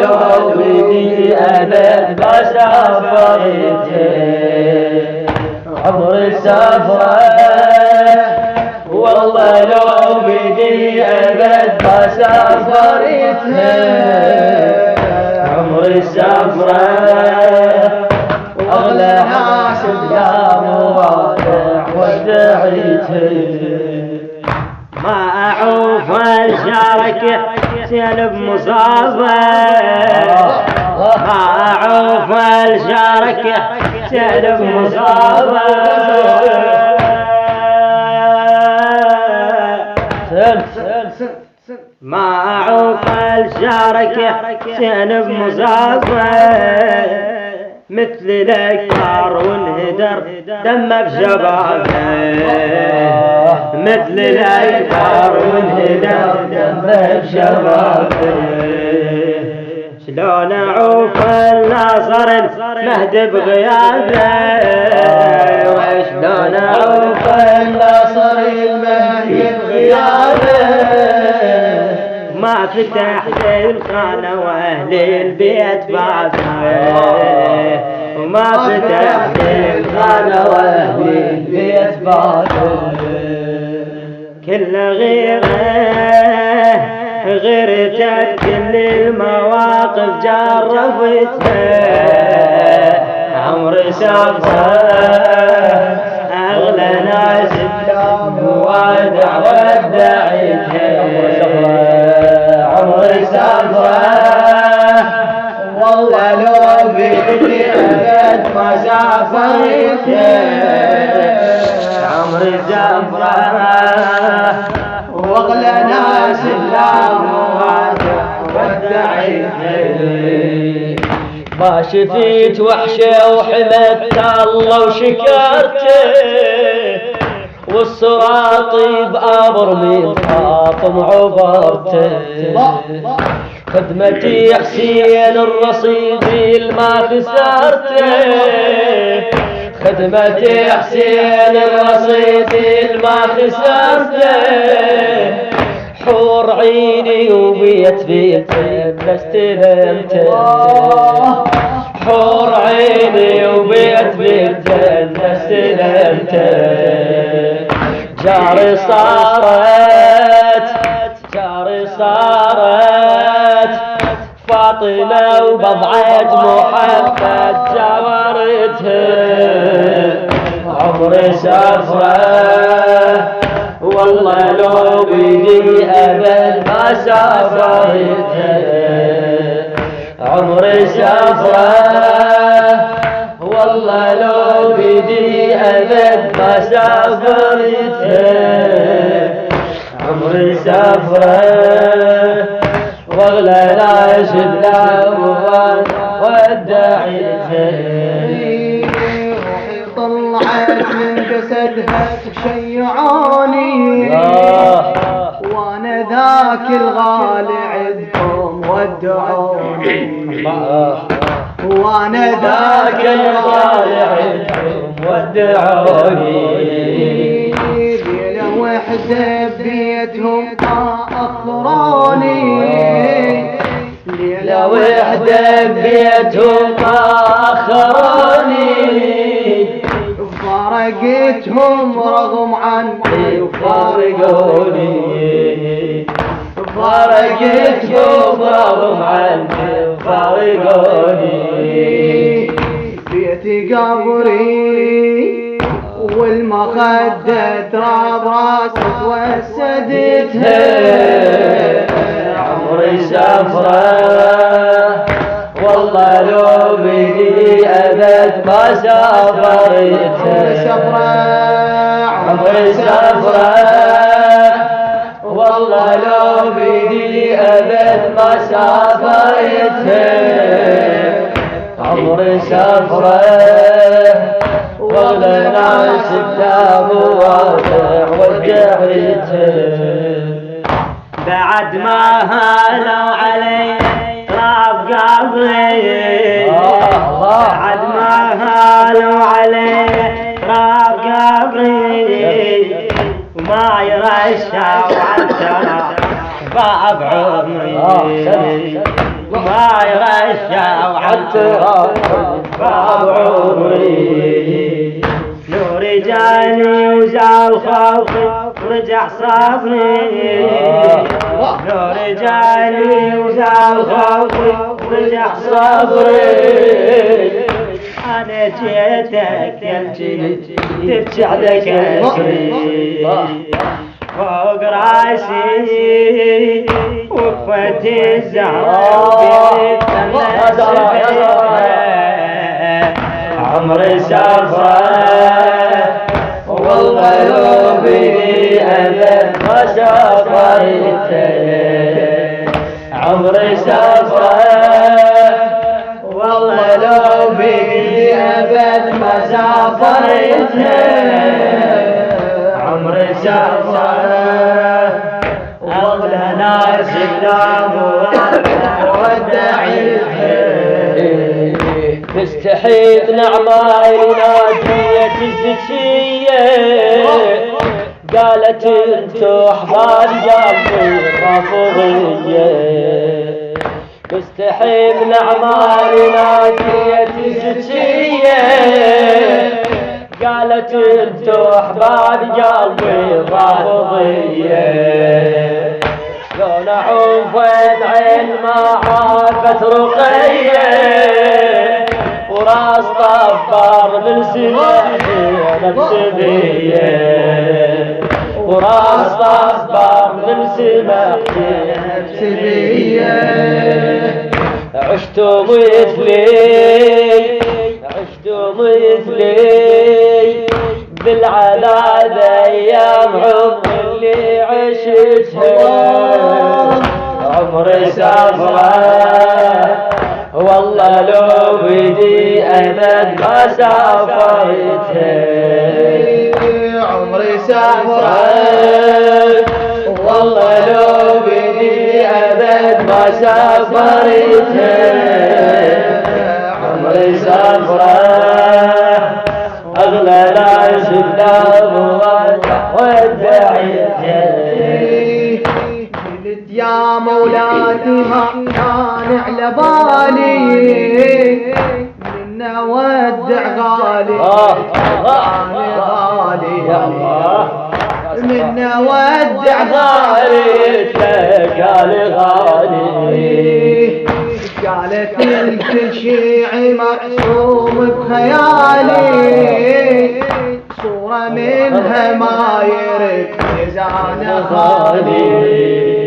لو بدي أبد بسافرت عمري سافرة والله لو بدي أبد بسافرت عمري سافرة وأغلى ناس بلا مواضع ودعيته ما أعوف الشارك سلب مصابة ما أعوف الشارك سلب مصابة ما أعوف الشارك سلب مصابة مثل الأكبر وانهدر دمه بشبابه مثل الأكبر وانهدر دمه بشبابه شلون أعوف الناصر المهدي بغيابه وشلون أعوف الناصر المهدي بغيابه ما فتحت الخانة واهل البيت بابه وما فتحت الخانة واهل البيت بابه كل غيرتك كل المواقف جربتها عمري سافرة أغلى ناس بوادع ودعيتها عمري سافرة والله لو بدي أبد ما سافرت عمري سافرة واغلى ناس لا مواجع ودعيتها ما شفيت وحشة وحمدت الله وشكرته والصراطي بأمر من خاطم عبرته خدمتي حسين الرصيدي الما خسرته خدمتي حسين الرصيدي الما خسرته حور عيني وبيت استلمته حور عيني وبيت استلمته جاري صارت فاطمة وبضعة محمد جاورتها عمري سافرة والله لو بدي أبد ما سافرتها عمري سافرة والله لو بدي أبد ما سافرتها عمري سافرة واغلى ناس بلا ودعيتها روحي طلعت من جسدها شيعاني وانا ذاك الغالي عندكم ودعوني وانا ذاك الغالي عندكم ودعوني ليلة وحدة ببيتهم أخروني ليلة وحدة ببيتهم أخروني فارقتهم رغم عني وفارقوني فارقتهم رغم عني وفارقوني بيتي قبري والمخدة تراب راسك وسدتها عمري سافرة والله لو بدي أبد ما سافرتها عمري سافرة والله لو بدي أبد ما سافرتها عمري سافرة واغلى ناس بلا مواضع ودعيتها بعد ما هالوا علي راب قبري بعد ما هالوا علي راب قبري وما يرشع وعترى باب عمري ما يغشى وحتى باب عمري نوري جاني وزال خوفي ورجع صبري نوري جاني وزال خوفي ورجع صبري أنا جيتك يمشي تبكي على كفي فوق راسي وقفت الزهراء عمري سافرت والله لو بي أبد ما سافرت عمري سافرت والله لو بي أبد ما سافرت عمري سافرت أغلى ناس قدام ودعيت تستحيق نعماي نادية الزكية قالت انتو احباب قلبي رافضية تستحيق نعماي نادية الزكية قالت انتو احباب قلبي رافضية شلون عوفت عين ما عرفت رقية وراس طفر من سماحي نفس بيه وراس طفر من سماحي نفس بيه عشتوا مثلي بالعذاب ايام عمري اللي عشتها عمري سافرت والله لو بدي أبد ما سافرت عمري سافرت والله لو بدي أبد ما سافرت عمري سافرت أغلى ناس قدام ودعيت يا مولاتي ما كان على بالي من اودع غالي غالي من اودع غالي قال غالي قالت الكل شيعي مرسوم بخيالي صورة منها ما يرد ميزان غالي